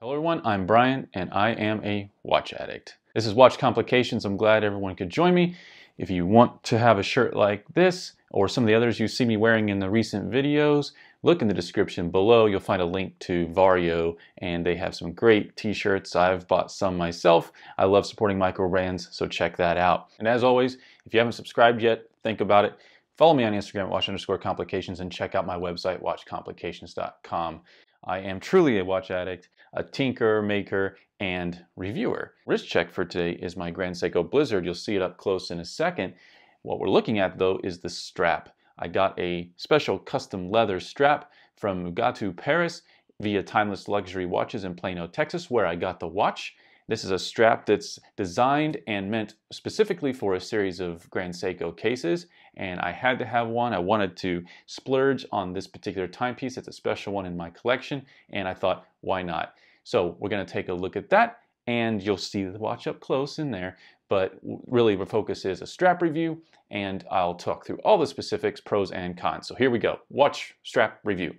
Hello everyone, I'm Brian and I am a watch addict. This is Watch Complications. I'm glad everyone could join me. If you want to have a shirt like this or some of the others you see me wearing in the recent videos, look in the description below. You'll find a link to Vario and they have some great t-shirts. I've bought some myself. I love supporting micro brands, so check that out. And as always, if you haven't subscribed yet, think about it. Follow me on Instagram at watch_complications and check out my website, watchcomplications.com. I am truly a watch addict, a tinker, maker, and reviewer. Wrist check for today is my Grand Seiko Blizzard. You'll see it up close in a second. What we're looking at though is the strap. I got a special custom leather strap from Múgatoo Paris via Timeless Luxury Watches in Plano, Texas, where I got the watch. This is a strap that's designed and meant specifically for a series of Grand Seiko cases, and I had to have one. I wanted to splurge on this particular timepiece. It's a special one in my collection, and I thought, why not? So we're going to take a look at that, and you'll see the watch up close in there, but really the focus is a strap review, and I'll talk through all the specifics, pros and cons. So here we go, watch strap review.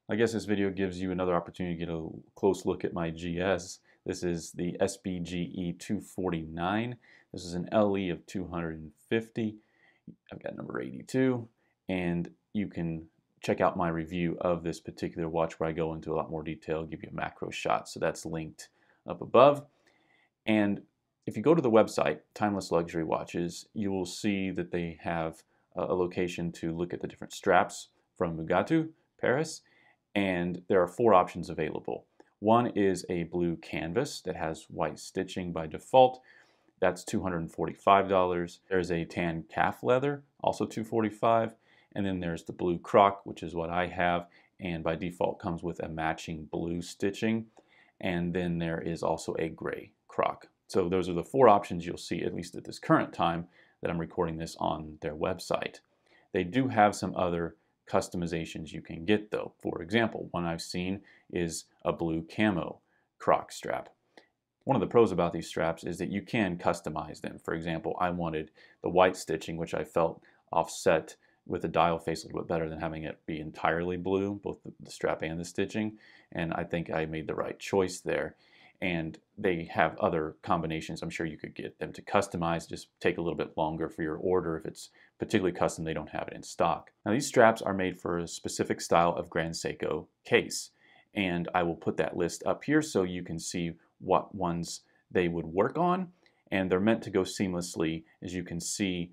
I guess this video gives you another opportunity to get a close look at my GS. This is the SBGE 249. This is an LE of 250. I've got number 82, and you can check out my review of this particular watch where I go into a lot more detail, give you a macro shot, so that's linked up above. And if you go to the website, Timeless Luxury Watches, you will see that they have a location to look at the different straps from Múgatoo Paris, and there are 4 options available. One is a blue canvas that has white stitching by default. That's $245. There's a tan calf leather, also $245. And then there's the blue croc, which is what I have, and by default comes with a matching blue stitching. And then there is also a gray croc. So those are the 4 options you'll see, at least at this current time that I'm recording this on their website. They do have some other customizations you can get though. For example, one I've seen is a blue camo croc strap. One of the pros about these straps is that you can customize them. For example, I wanted the white stitching, which I felt offset with the dial face a little bit better than having it be entirely blue, both the strap and the stitching, and I think I made the right choice there. And they have other combinations. I'm sure you could get them to customize, just take a little bit longer for your order. If it's particularly custom, they don't have it in stock. Now these straps are made for a specific style of Grand Seiko case, and I will put that list up here so you can see what ones they would work on, and they're meant to go seamlessly. As you can see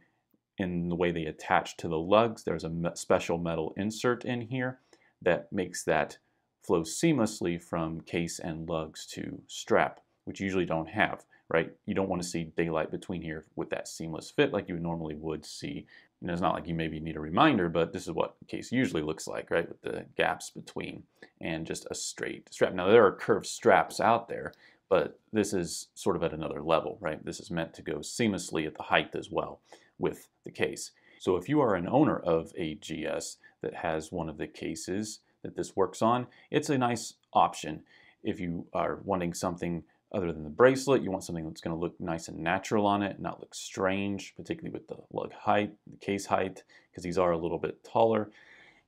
in the way they attach to the lugs, there's a special metal insert in here that makes that flow seamlessly from case and lugs to strap, which you usually don't have, right? You don't want to see daylight between here with that seamless fit like you normally would see. You know, it's not like you maybe need a reminder, but this is what the case usually looks like, right? With the gaps between and just a straight strap. Now there are curved straps out there, but this is sort of at another level, right? This is meant to go seamlessly at the height as well with the case. So if you are an owner of a GS that has one of the cases that this works on, it's a nice option. If you are wanting something other than the bracelet, you want something that's going to look nice and natural on it, not look strange, particularly with the lug height, the case height, because these are a little bit taller,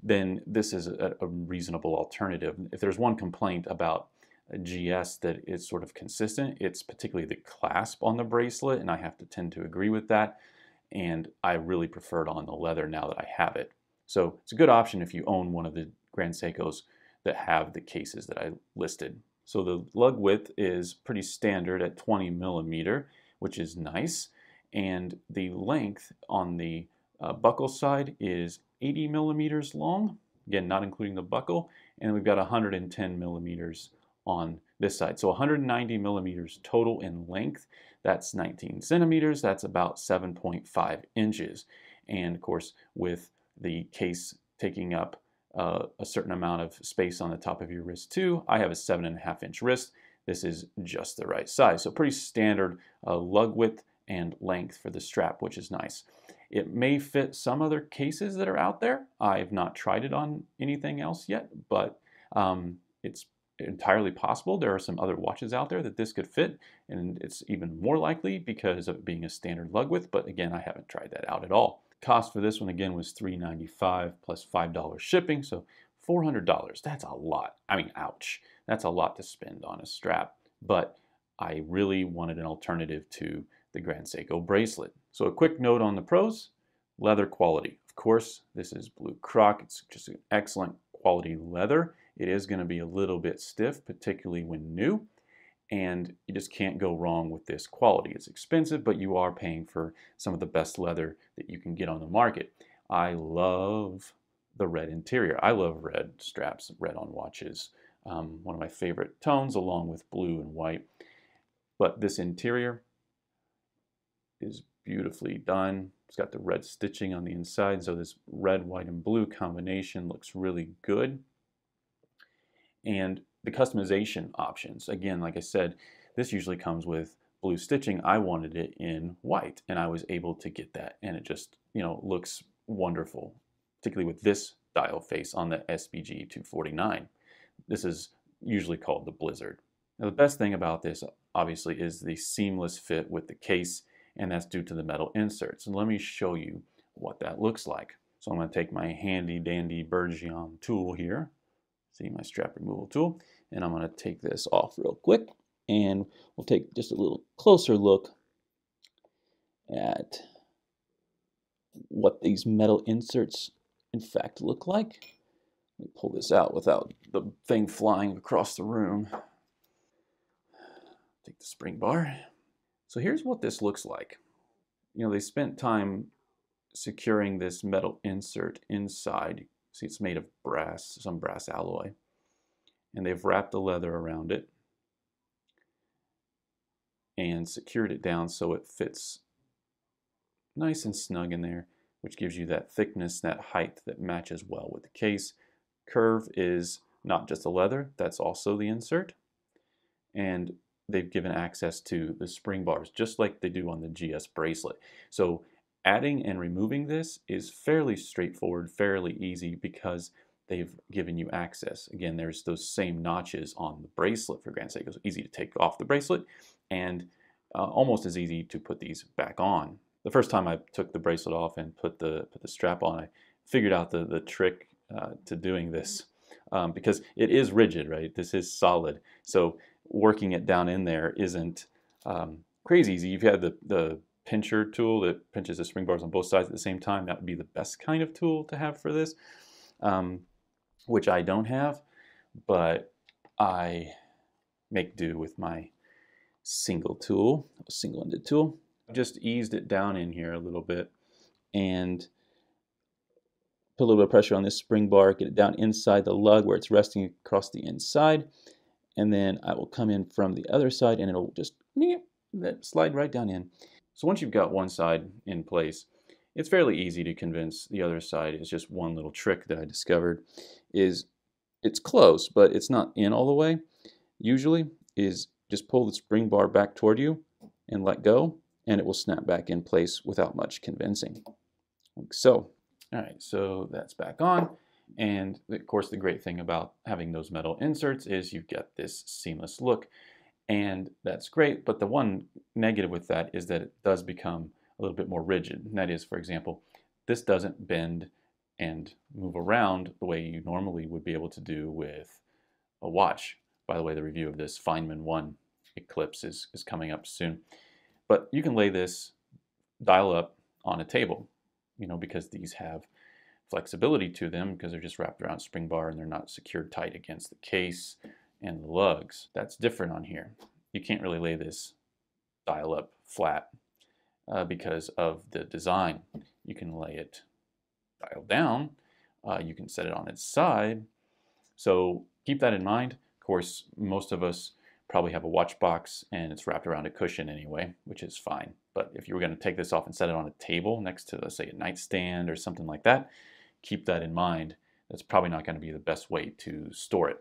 then this is a reasonable alternative. If there's one complaint about a GS that is sort of consistent, it's particularly the clasp on the bracelet, and I have to tend to agree with that, and I really prefer it on the leather now that I have it. So it's a good option if you own one of the Grand Seikos that have the cases that I listed. So the lug width is pretty standard at 20 millimeter, which is nice, and the length on the buckle side is 80 millimeters long, again not including the buckle, and we've got 110 millimeters on this side. So 190 millimeters total in length. That's 19 centimeters. That's about 7.5 inches. And of course, with the case taking up a certain amount of space on the top of your wrist too, I have a 7.5-inch wrist. This is just the right size. So pretty standard lug width and length for the strap, which is nice. It may fit some other cases that are out there. I've not tried it on anything else yet, but it's entirely possible. There are some other watches out there that this could fit, and it's even more likely because of it being a standard lug width, but again, I haven't tried that out at all. Cost for this one again was $395 plus $5 shipping, so $400. That's a lot. I mean, ouch. That's a lot to spend on a strap, but I really wanted an alternative to the Grand Seiko bracelet. So a quick note on the pros: leather quality. Of course, this is blue croc. It's just an excellent quality leather. It is going to be a little bit stiff, particularly when new, and you just can't go wrong with this quality. It's expensive, but you are paying for some of the best leather that you can get on the market. I love the red interior. I love red straps, red on watches. One of my favorite tones, along with blue and white. But this interior is beautifully done. It's got the red stitching on the inside, so this red, white, and blue combination looks really good. And the customization options, again, like I said, this usually comes with blue stitching. I wanted it in white, and I was able to get that, and it just, looks wonderful, particularly with this dial face on the SBG 249. This is usually called the Blizzard. Now, the best thing about this, obviously, is the seamless fit with the case, and that's due to the metal inserts. And let me show you what that looks like. So I'm going to take my handy dandy Bergeon tool here. See, my strap removal tool, and I'm going to take this off real quick, and we'll take just a little closer look at what these metal inserts in fact look like. Let me pull this out without the thing flying across the room. Take the spring bar. So here's what this looks like. They spent time securing this metal insert inside. See, it's made of brass, some brass alloy. And they've wrapped the leather around it and secured it down so it fits nice and snug in there, which gives you that thickness, that height that matches well with the case. Curve is not just the leather, that's also the insert. And they've given access to the spring bars, just like they do on the GS bracelet. So adding and removing this is fairly straightforward, fairly easy, because they've given you access. Again, there's those same notches on the bracelet for Grand Seiko. It's easy to take off the bracelet, and almost as easy to put these back on. The first time I took the bracelet off and put the strap on, I figured out the trick to doing this, because it is rigid, right? This is solid. So working it down in there isn't crazy easy. You've had the pincher tool that pinches the spring bars on both sides at the same time. That would be the best kind of tool to have for this, which I don't have, but I make do with my single-ended tool. I just eased it down in here a little bit and put a little bit of pressure on this spring bar, get it down inside the lug where it's resting across the inside, and then I will come in from the other side and it'll just slide right down in. So once you've got one side in place, it's fairly easy to convince the other side. It's just one little trick that I discovered is it's close, but it's not in all the way. Usually is just pull the spring bar back toward you and let go, and it will snap back in place without much convincing. Like so. All right, so that's back on. And of course, the great thing about having those metal inserts is you get this seamless look. And that's great, but the one negative with that is that it does become a little bit more rigid. And that is, for example, this doesn't bend and move around the way you normally would be able to do with a watch. By the way, the review of this Feynman 1 Eclipse is coming up soon. But you can lay this dial up on a table, because these have flexibility to them because they're just wrapped around a spring bar and they're not secured tight against the case and the lugs. That's different on here. You can't really lay this dial up flat because of the design. You can lay it dial down. You can set it on its side. So keep that in mind. Of course, most of us probably have a watch box and it's wrapped around a cushion anyway, which is fine. But if you were going to take this off and set it on a table next to, let's say, a nightstand or something like that, keep that in mind. That's probably not going to be the best way to store it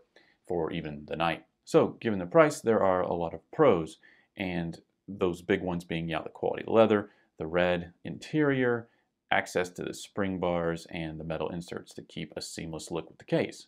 for even the night. So given the price, there are a lot of pros, and those big ones being, the quality of the leather, the red interior, access to the spring bars, and the metal inserts to keep a seamless look with the case.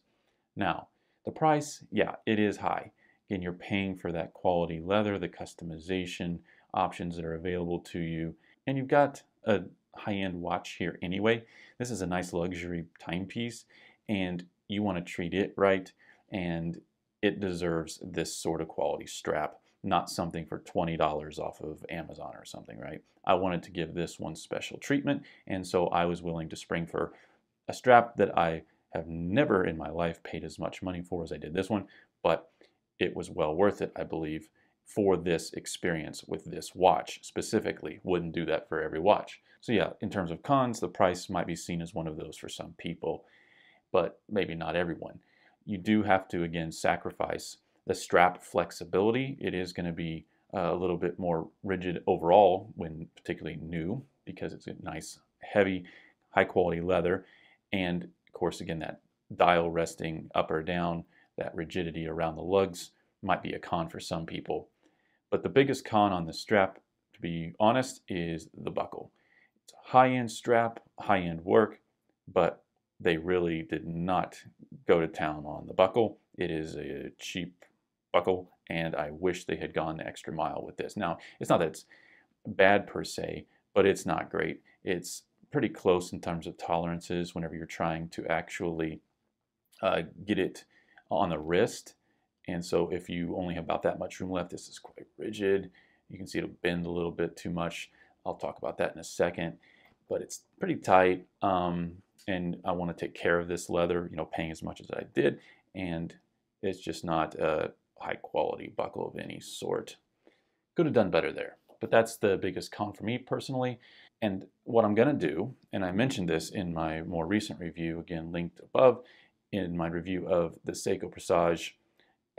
Now, the price, it is high. Again, you're paying for that quality leather, the customization options that are available to you, and you've got a high-end watch here anyway. This is a nice luxury timepiece, and you want to treat it right, and it deserves this sort of quality strap, not something for $20 off of Amazon or something, right? I wanted to give this one special treatment, and so I was willing to spring for a strap that I have never in my life paid as much money for as I did this one, but it was well worth it, I believe, for this experience with this watch specifically. Wouldn't do that for every watch. So yeah, in terms of cons, the price might be seen as one of those for some people, but maybe not everyone. You do have to, again, sacrifice the strap flexibility. It is going to be a little bit more rigid overall when particularly new, because it's a nice, heavy, high quality leather. And of course, again, that dial resting up or down, that rigidity around the lugs might be a con for some people. But the biggest con on this strap, to be honest, is the buckle. It's a high-end strap, high-end work, but they really did not go to town on the buckle. It is a cheap buckle, and I wish they had gone the extra mile with this. Now, it's not that it's bad per se, but it's not great. It's pretty close in terms of tolerances whenever you're trying to actually get it on the wrist. And so if you only have about that much room left, this is quite rigid. You can see it'll bend a little bit too much. I'll talk about that in a second, but it's pretty tight. And I want to take care of this leather, you know, paying as much as I did. And it's just not a high quality buckle of any sort. Could have done better there, but that's the biggest con for me personally. And what I'm going to do, and I mentioned this in my more recent review, again linked above, in my review of the Seiko Presage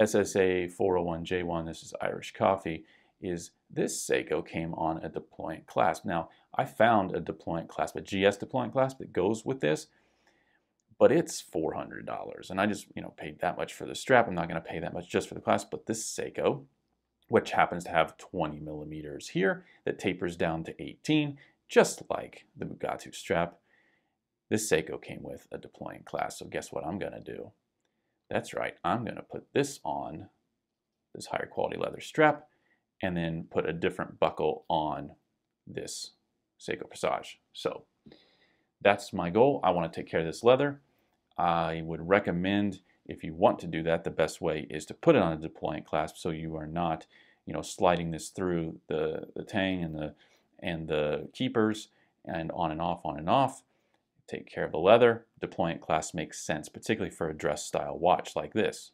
SSA 401J1, this is Irish coffee, is this Seiko came on a deployant clasp. Now, I found a deployant clasp, a GS deployant clasp that goes with this, but it's $400. And I just, paid that much for the strap. I'm not going to pay that much just for the clasp, but this Seiko, which happens to have 20 millimeters here, that tapers down to 18, just like the Múgatoo strap, this Seiko came with a deployant clasp. So guess what I'm going to do? That's right, I'm going to put this on, this higher quality leather strap, and then put a different buckle on this Seiko Presage. So that's my goal. I want to take care of this leather. I would recommend, if you want to do that, the best way is to put it on a deployant clasp so you are not, sliding this through the tang and the keepers and on and off, on and off. Take care of the leather. Deployant clasp makes sense, particularly for a dress style watch like this.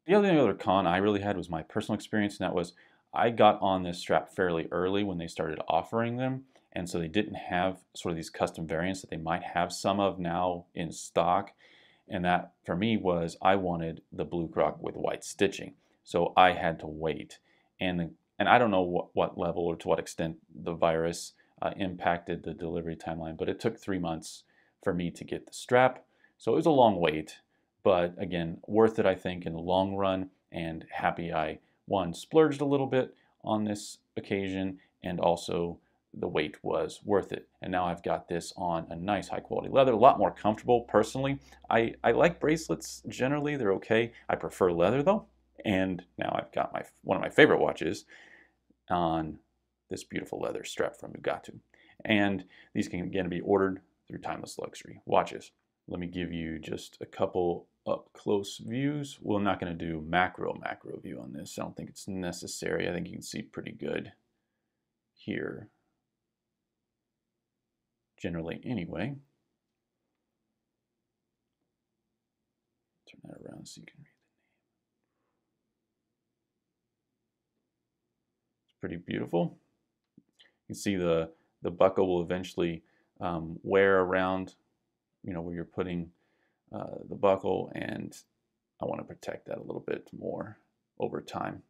The only other con I really had was my personal experience, and that was I got on this strap fairly early when they started offering them, and so they didn't have sort of these custom variants that they might have some of now in stock. And that for me was I wanted the blue croc with white stitching, so I had to wait. And I don't know what level or to what extent the virus impacted the delivery timeline, but it took 3 months for me to get the strap. So it was a long wait, but again, worth it, I think, in the long run, and happy I, one, splurged a little bit on this occasion, and also the wait was worth it. And now I've got this on a nice high quality leather, a lot more comfortable personally. I like bracelets generally, they're okay. I prefer leather though. And now I've got one of my favorite watches on this beautiful leather strap from Múgatoo. And these can again be ordered through Timeless Luxury Watches. Let me give you just a couple up close views. We're not going to do macro view on this. I don't think it's necessary. I think you can see pretty good here generally anyway. Turn that around so you can read the name. It's pretty beautiful. You can see the buckle will eventually wear around, where you're putting the buckle, and I want to protect that a little bit more over time.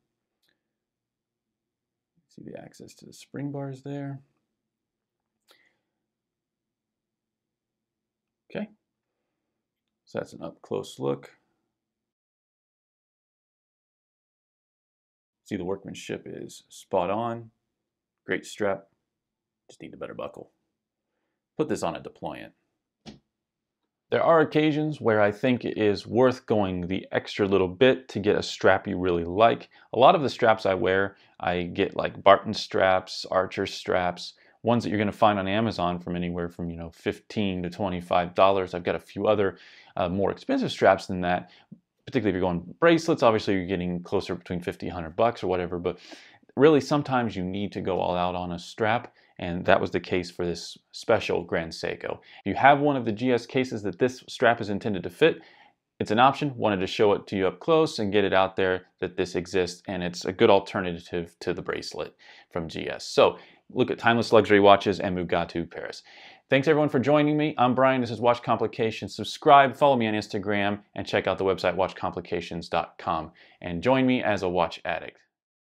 See the access to the spring bars there. Okay, so that's an up close look. See, the workmanship is spot on. Great strap, just need a better buckle. Put this on a deployant. There are occasions where I think it is worth going the extra little bit to get a strap you really like. A lot of the straps I wear, I get like Barton straps, Archer straps, ones that you're going to find on Amazon from anywhere from $15 to $25. I've got a few other more expensive straps than that, particularly if you're going bracelets, obviously you're getting closer between 50, 100 bucks or whatever, but really sometimes you need to go all out on a strap, and that was the case for this special Grand Seiko. If you have one of the GS cases that this strap is intended to fit, it's an option. Wanted to show it to you up close and get it out there that this exists, and it's a good alternative to the bracelet from GS. So look at timeless luxury watches and Múgatoo Paris. Thanks everyone for joining me. I'm Brian, this is Watch Complications. Subscribe, follow me on Instagram, and check out the website watchcomplications.com. And join me as a watch addict.